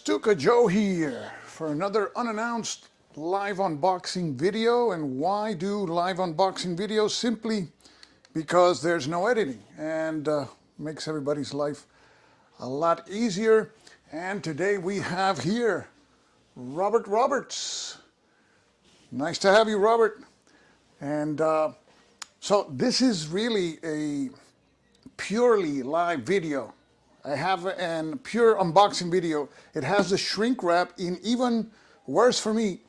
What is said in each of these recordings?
Stuka Joe here for another unannounced live unboxing video. And why do live unboxing videos? Simply because there's no editing and makes everybody's life a lot easier. And today we have here Robert Roberts. Nice to have you, Robert. And so this is really a purely live video. I have a pure unboxing video. It has the shrink wrap in. Even worse for me,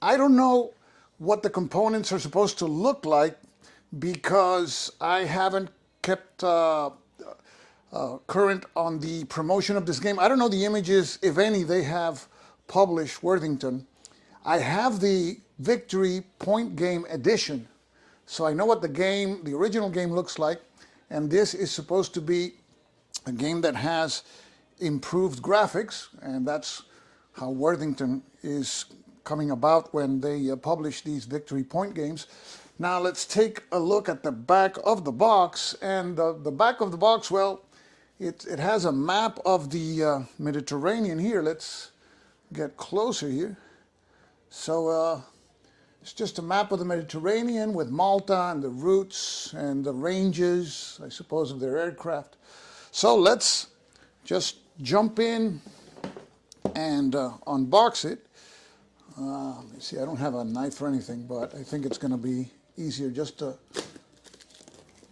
I don't know what the components are supposed to look like because I haven't kept current on the promotion of this game. I don't know the images, if any, they have published, Worthington. I have the Victory Point Game Edition, so I know what the original game looks like, and this is supposed to be a game that has improved graphics, and that's how Worthington is coming about when they publish these Victory Point games. Now let's take a look at the back of the box, and the back of the box, well, it has a map of the Mediterranean here. Let's get closer here. So it's just a map of the Mediterranean with Malta and the routes and the ranges, I suppose, of their aircraft. So let's just jump in and unbox it. Let me see, I don't have a knife or anything, but I think it's going to be easier just to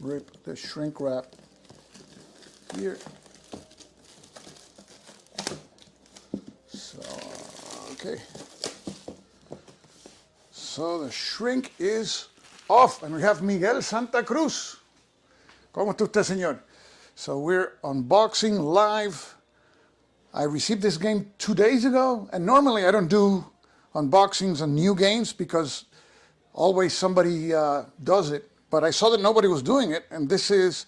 rip the shrink wrap here. So, okay. So the shrink is off, and we have Miguel Santa Cruz. ¿Cómo está usted, señor? So we're unboxing live. I received this game 2 days ago, and normally I don't do unboxings on new games because always somebody does it, but I saw that nobody was doing it, and this is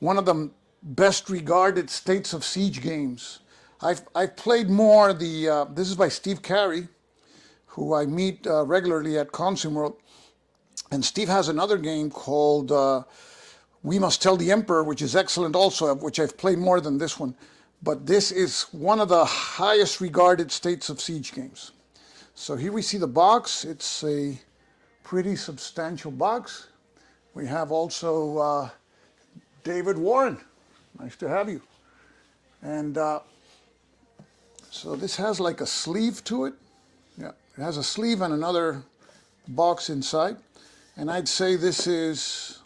one of the best regarded States of Siege games. I've played more this is by Steve Carey, who I meet regularly at Consume World, and Steve has another game called We Must Tell the Emperor, which is excellent also, which I've played more than this one. But this is one of the highest regarded States of Siege games. So here we see the box. It's a pretty substantial box. We have also David Warren. Nice to have you. And so this has like a sleeve to it. Yeah, it has a sleeve and another box inside. And I'd say this is,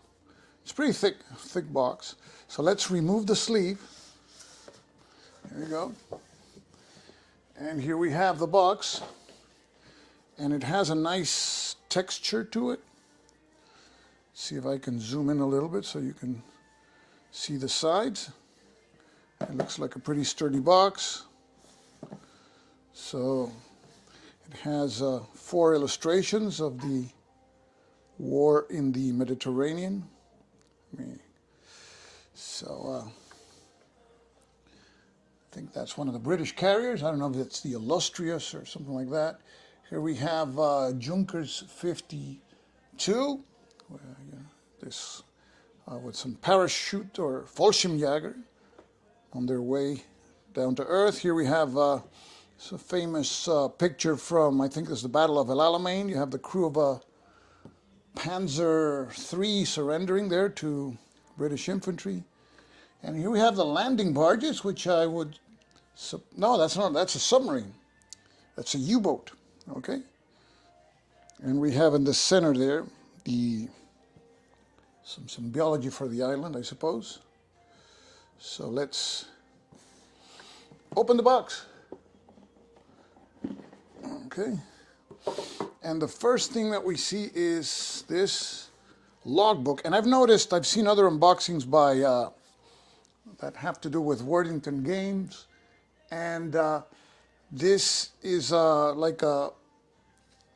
it's pretty thick box. So let's remove the sleeve. There you go. And here we have the box. And it has a nice texture to it. See if I can zoom in a little bit so you can see the sides. It looks like a pretty sturdy box. So it has 4 illustrations of the war in the Mediterranean. So I think that's one of the British carriers. I don't know if it's the Illustrious or something like that. Here we have Junkers 52. This with some parachute or Fallschirmjäger on their way down to Earth. Here we have it's a famous picture from, I think this is the Battle of El Alamein. You have the crew of a Panzer III surrendering there to British infantry. And here we have the landing barges, which I would, no, that's not, that's a submarine. That's a U-boat, okay? And we have in the center there some symbology for the island, I suppose. So let's open the box. Okay. And the first thing that we see is this logbook. And I've noticed, I've seen other unboxings by that have to do with Worthington games. And this is like a,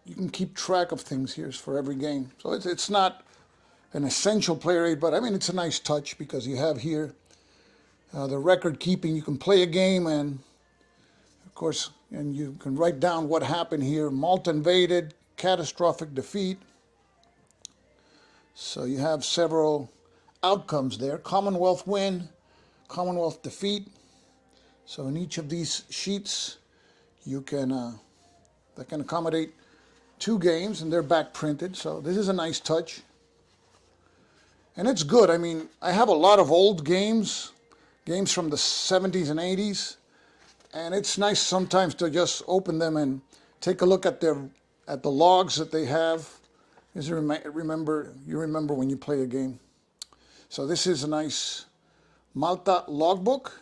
you can keep track of things here for every game. So it's not an essential player aid, but I mean, it's a nice touch because you have here the record keeping. You can play a game and, of course, and you can write down what happened here. Malta invaded, catastrophic defeat. So you have several outcomes there. Commonwealth win, Commonwealth defeat. So in each of these sheets, you can that can accommodate 2 games, and they're back printed. So this is a nice touch. And it's good. I mean, I have a lot of old games from the 70s and 80s, and it's nice sometimes to just open them and take a look at the logs that they have. You remember when you play a game. So this is a nice Malta logbook.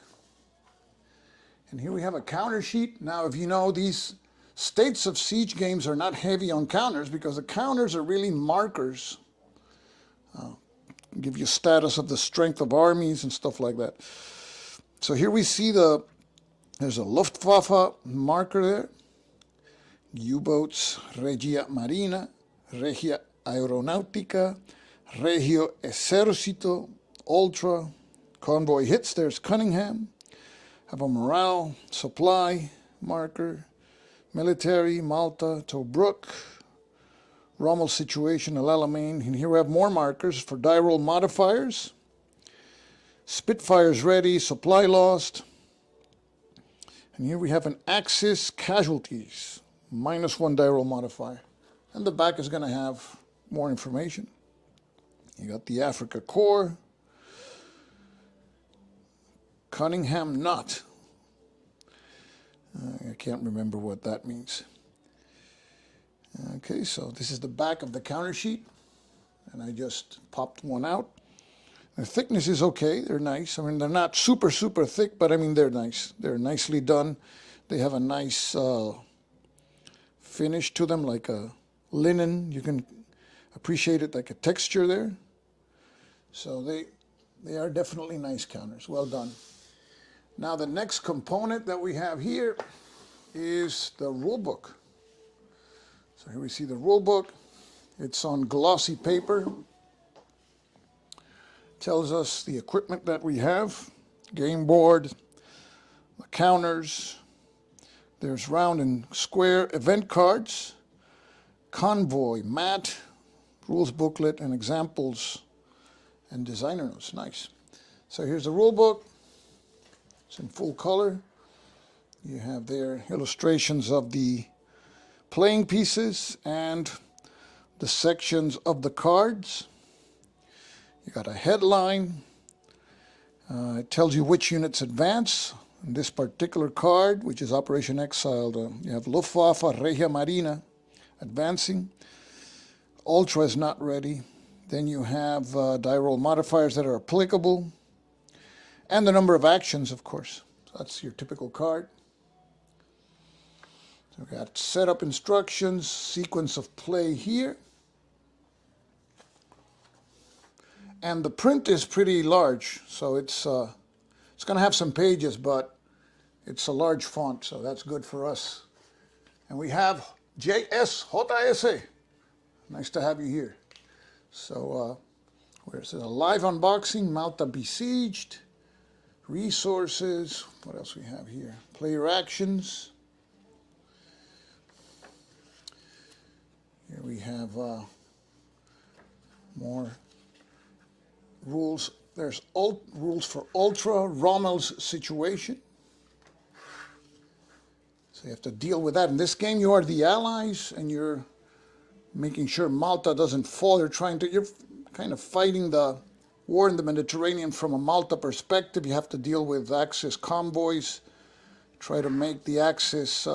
And here we have a counter sheet. Now, if you know, these States of Siege games are not heavy on counters because the counters are really markers. Give you status of the strength of armies and stuff like that. So here we see there's a Luftwaffe marker there. U-boats, Regia Marina, Regia Aeronautica, Regio Esercito, Ultra, Convoy hits. There's Cunningham. Have a morale, supply marker, military, Malta, Tobruk, Rommel situation, El Alamein. And here we have more markers for die roll modifiers. Spitfires ready, supply lost. And here we have an Axis casualties, -1 die roll modifier. And the back is going to have more information. You got the Africa Corps, Cunningham Knot. I can't remember what that means. Okay, so this is the back of the counter sheet, and I just popped one out. The thickness is okay. They're nice. I mean, they're not super thick, but I mean, they're nice. They're nicely done. They have a nice finish to them, like a linen. You can appreciate it, like a texture there. So they are definitely nice counters. Well done. Now the next component that we have here is the rule book. So here we see the rule book. It's on glossy paper. Tells us the equipment that we have, game board, the counters. There's round and square event cards, Convoy, mat, rules booklet, and examples and designer notes. Nice. So here's the rule book. It's in full color. You have there illustrations of the playing pieces and the sections of the cards. You got a headline. It tells you which units advance. In this particular card, which is Operation Exiled, you have Luftwaffe, Regia Marina advancing. Ultra is not ready. Then you have die roll modifiers that are applicable. And the number of actions, of course. So that's your typical card. So we've got setup instructions, sequence of play here. And the print is pretty large, so it's going to have some pages, but it's a large font, so that's good for us. And we have JSJSA. Nice to have you here. So where's it? A live unboxing, Malta Besieged, resources. What else we have here? Player actions. Here we have more rules. There's rules for Ultra, Rommel's situation. So you have to deal with that. In this game, you are the allies, and you're making sure Malta doesn't fall. You're kind of fighting the war in the Mediterranean from a Malta perspective. You have to deal with Axis convoys, try to make the Axis's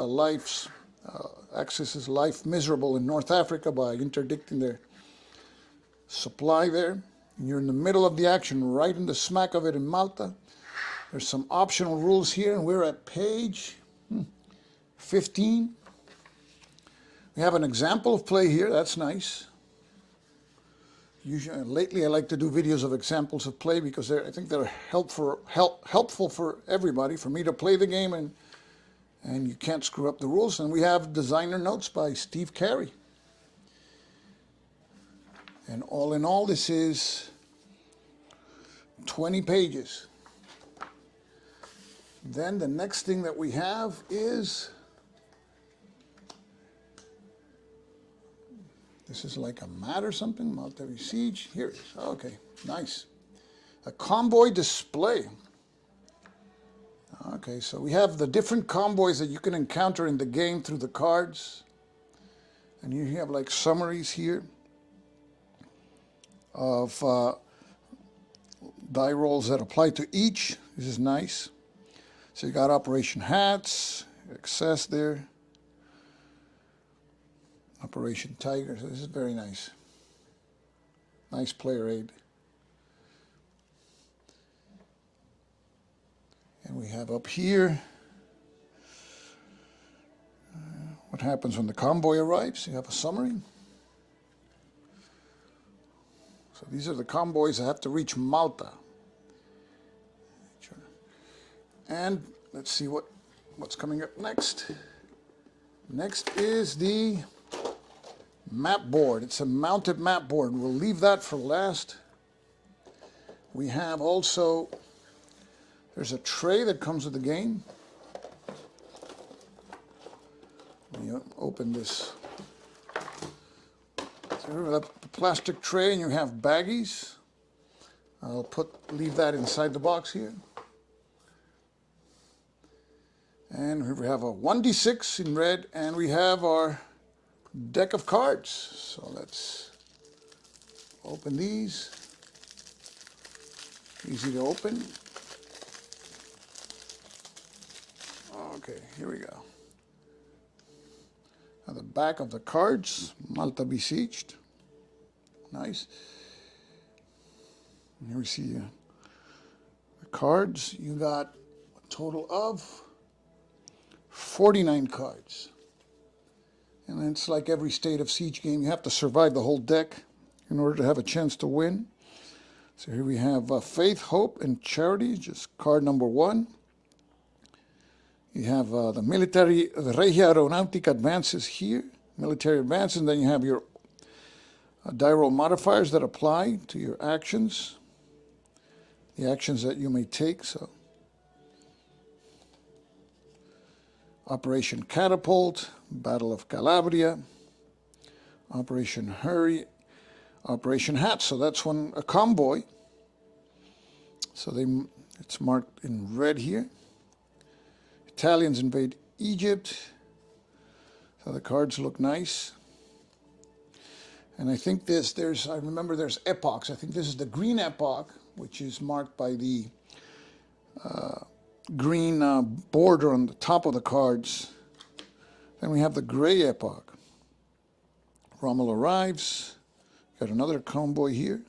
life miserable in North Africa by interdicting their supply there. And you're in the middle of the action, right in the smack of it in Malta. There's some optional rules here, and we're at page 15. We have an example of play here. That's nice. Usually, lately, I like to do videos of examples of play because I think they're helpful for everybody, for me to play the game, and you can't screw up the rules. And we have designer notes by Steve Carey. And all in all, this is 20 pages. Then the next thing that we have is, this is like a mat or something, Malta Besieged. Here it is. Okay, nice. A convoy display. Okay, so we have the different convoys that you can encounter in the game through the cards. And you have like summaries here of die rolls that apply to each. This is nice. So you got Operation Hats, Excess there. Operation Tiger, so this is very nice. Nice player aid. And we have up here what happens when the convoy arrives. You have a summary. So these are the convoys that have to reach Malta. And let's see what's coming up next. Next is the map board. It's a mounted map board. We'll leave that for last. We have also, there's a tray that comes with the game. You open this. So you have a plastic tray and you have baggies. I'll leave that inside the box here. And we have a 1d6 in red, and we have our deck of cards. So let's open these. Easy to open. Okay, here we go. Now the back of the cards, Malta Besieged. Nice. And here we see the cards. You got a total of 49 cards. And it's like every State of Siege game. You have to survive the whole deck in order to have a chance to win. So here we have Faith, Hope, and Charity, just card number 1. You have the Regia Aeronautica advances here, military advances, and then you have your die roll modifiers that apply to your actions, the actions that you may take. So Operation Catapult, Battle of Calabria, Operation Hurry, Operation Hat. So that's a convoy. So it's marked in red here. Italians invade Egypt. So the cards look nice. And I think I remember there's epochs. I think this is the green epoch, which is marked by the green border on the top of the cards. Then we have the gray epoch. Rommel arrives. Got another convoy here.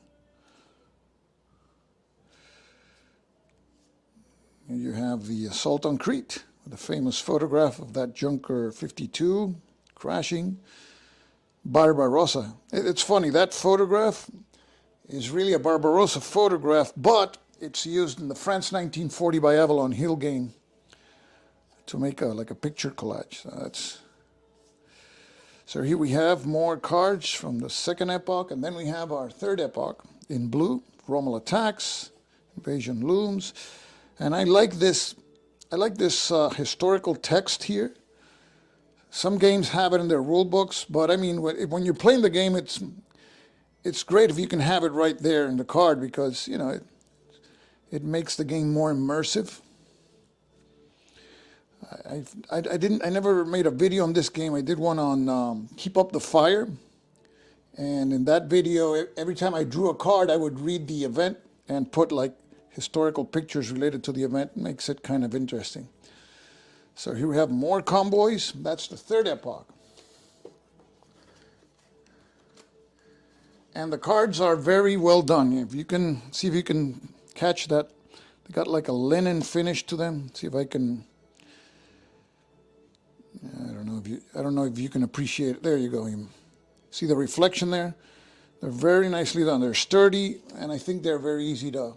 Here you have the assault on Crete, with a famous photograph of that Junker 52 crashing. Barbarossa. It's funny, that photograph is really a Barbarossa photograph, but it's used in the France 1940 by Avalon Hill game to make like a picture collage. So here we have more cards from the second epoch, and then we have our third epoch in blue. Rommel attacks, invasion looms, and I like this historical text here. Some games have it in their rule books, but I mean, when you're playing the game, it's great if you can have it right there in the card, because you know it makes the game more immersive. I never made a video on this game. I did one on Keep Up the Fire, and in that video, every time I drew a card, I would read the event and put like historical pictures related to the event. It makes it kind of interesting. So here we have more convoys. That's the third epoch. And the cards are very well done. If you can see if you can catch that, they got like a linen finish to them. See if I can. I don't know if you can appreciate it. There you go. You see the reflection there? They're very nicely done. They're sturdy, and I think they're very easy to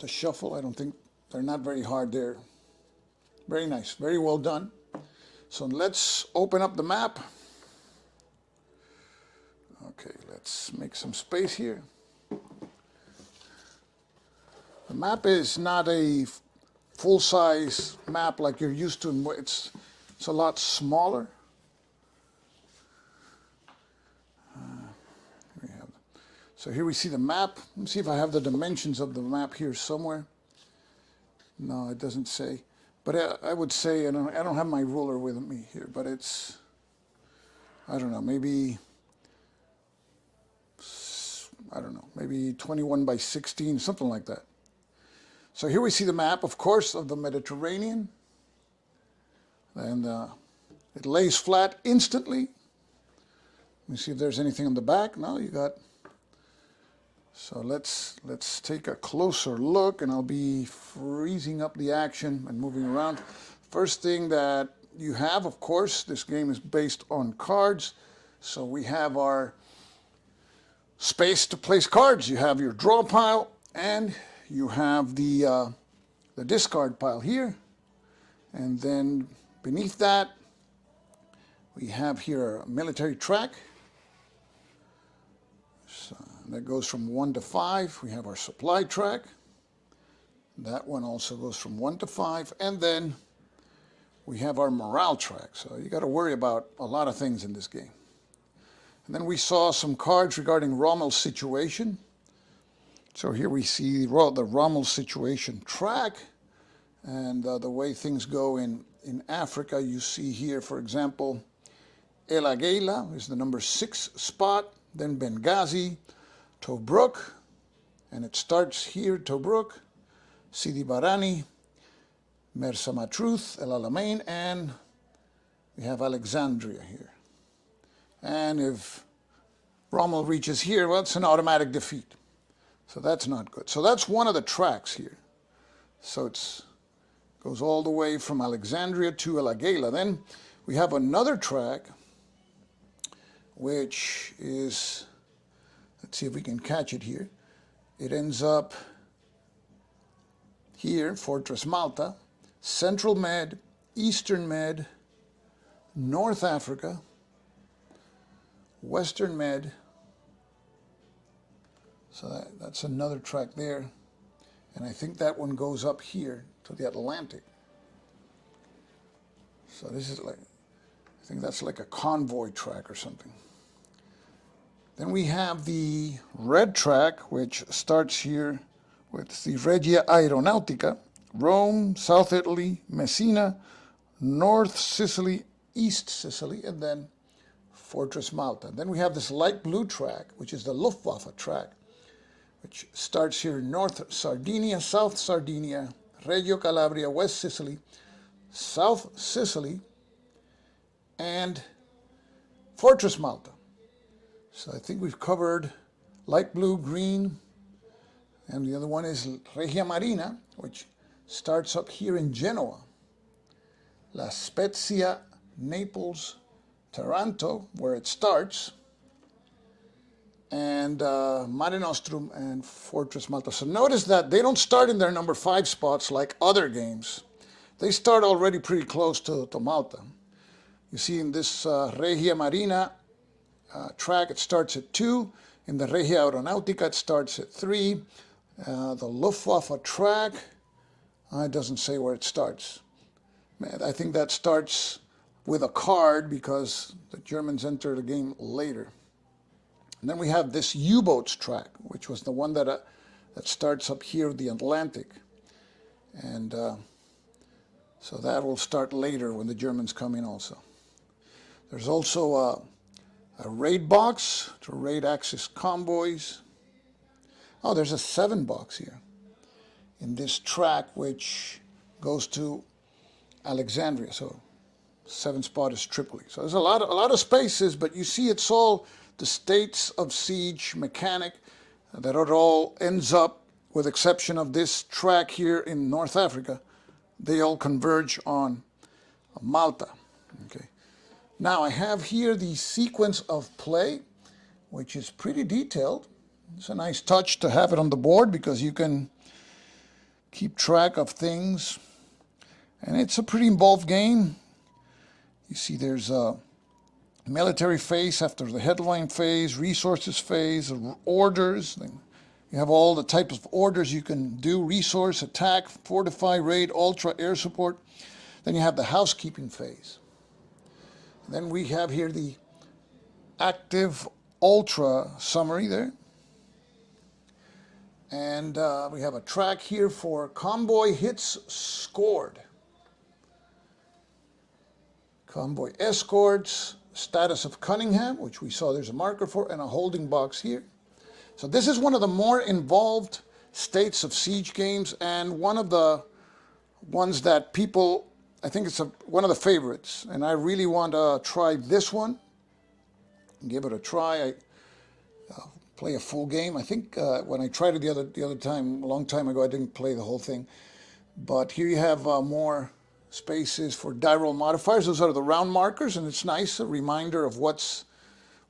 shuffle. I don't think they're not very hard. They're very nice, very well done. So let's open up the map. Okay, let's make some space here. The map is not a full-size map like you're used to. It's a lot smaller. So here we see the map. Let me see if I have the dimensions of the map here somewhere. No, it doesn't say. But I would say, and I don't have my ruler with me here, but it's, I don't know, maybe, I don't know, maybe 21 by 16, something like that. So here we see the map, of course, of the Mediterranean. And it lays flat instantly. Let me see if there's anything on the back. No, you got. So let's take a closer look, and I'll be freezing up the action and moving around. First thing that you have, of course, this game is based on cards. So we have our space to place cards. You have your draw pile, and you have the discard pile here. And then beneath that, we have here a military track. So that goes from 1 to 5. We have our supply track. That one also goes from 1 to 5. And then we have our morale track. So you got to worry about a lot of things in this game. And then we saw some cards regarding Rommel's situation. So here we see the Rommel situation track. And the way things go in Africa, you see here, for example, El Agheila is the number 6 spot, then Benghazi, Tobruk, and it starts here, Tobruk, Sidi Barani, Mersa Matruth, El Alamein, and we have Alexandria here. And if Rommel reaches here, well, it's an automatic defeat. So that's not good. So that's one of the tracks here. So it goes all the way from Alexandria to El Agheila. Then we have another track, which is, let's see if we can catch it here. It ends up here, Fortress Malta, Central Med, Eastern Med, North Africa, Western Med. So that's another track there. And I think that one goes up here to the Atlantic. So this is like, I think that's like a convoy track or something. Then we have the red track, which starts here with the Regia Aeronautica, Rome, South Italy, Messina, North Sicily, East Sicily, and then Fortress Malta. Then we have this light blue track, which is the Luftwaffe track, which starts here in North Sardinia, South Sardinia, Reggio Calabria, West Sicily, South Sicily, and Fortress Malta. So I think we've covered light blue, green, and the other one is Regia Marina, which starts up here in Genoa, La Spezia, Naples, Taranto, where it starts, and Mare Nostrum and Fortress Malta. So notice that they don't start in their number 5 spots like other games. They start already pretty close to Malta. You see in this Regia Marina track, it starts at 2. In the Regia Aeronautica, it starts at 3. The Luftwaffe track, it doesn't say where it starts. I think that starts with a card because the Germans enter the game later. And then we have this U-boats track, which was the one that starts up here, the Atlantic. And so that will start later when the Germans come in also. There's also a raid box to raid Axis convoys. Oh, there's a 7 box here in this track, which goes to Alexandria. So 7 spot is Tripoli. So there's a lot of spaces, but you see it's all the states of siege mechanic that it all ends up, with exception of this track here in North Africa, they all converge on Malta. Okay. Now I have here the sequence of play, which is pretty detailed. It's a nice touch to have it on the board because you can keep track of things. And it's a pretty involved game. You see there's a military phase after the headline phase, resources phase, orders. You have all the types of orders you can do: resource, attack, fortify, raid, ultra, air support. Then you have the housekeeping phase. Then we have here the active ultra summary there. And we have a track here for Convoy hits scored. Convoy escorts, status of Cunningham, which we saw there's a marker for, and a holding box here. So this is one of the more involved states of siege games, and one of the ones that people, I think it's one of the favorites, and I really want to try this one, give it a try. Play a full game. I think when I tried it the other time, a long time ago, I didn't play the whole thing. But here you have more spaces for die roll modifiers. Those are the round markers, and it's nice, a reminder of what's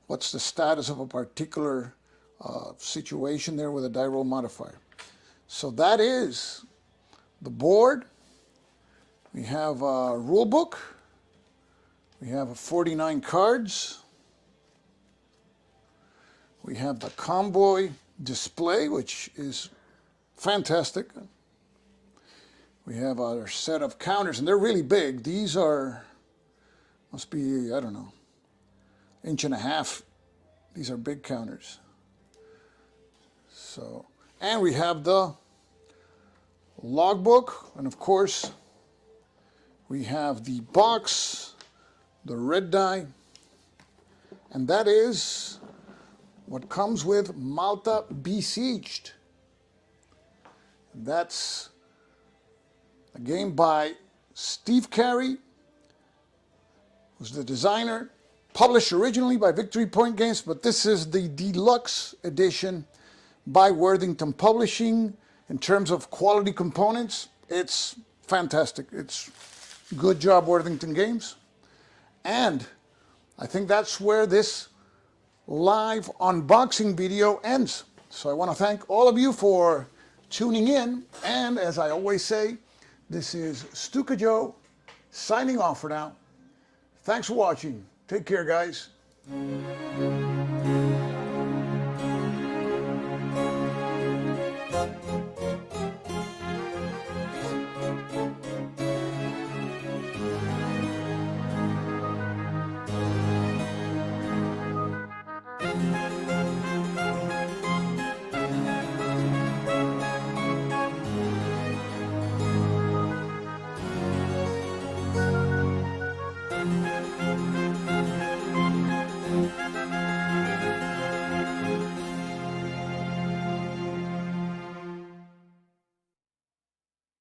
the status of a particular situation there with a die roll modifier. So that is the board. We have a rule book. We have 49 cards. We have the Convoy display, which is fantastic. We have our set of counters, and they're really big. These must be, I don't know, 1.5 inches. These are big counters. So, and we have the logbook, and of course, we have the box, the red die, and that is what comes with Malta Besieged. That's a game by Steve Carey, who's the designer, published originally by Victory Point Games, but this is the deluxe edition by Worthington Publishing. In terms of quality components, it's fantastic. It's good job, Worthington Games. And I think that's where this live unboxing video ends. So I want to thank all of you for tuning in, and as I always say, this is Stuka Joe signing off for now. Thanks for watching. Take care, guys.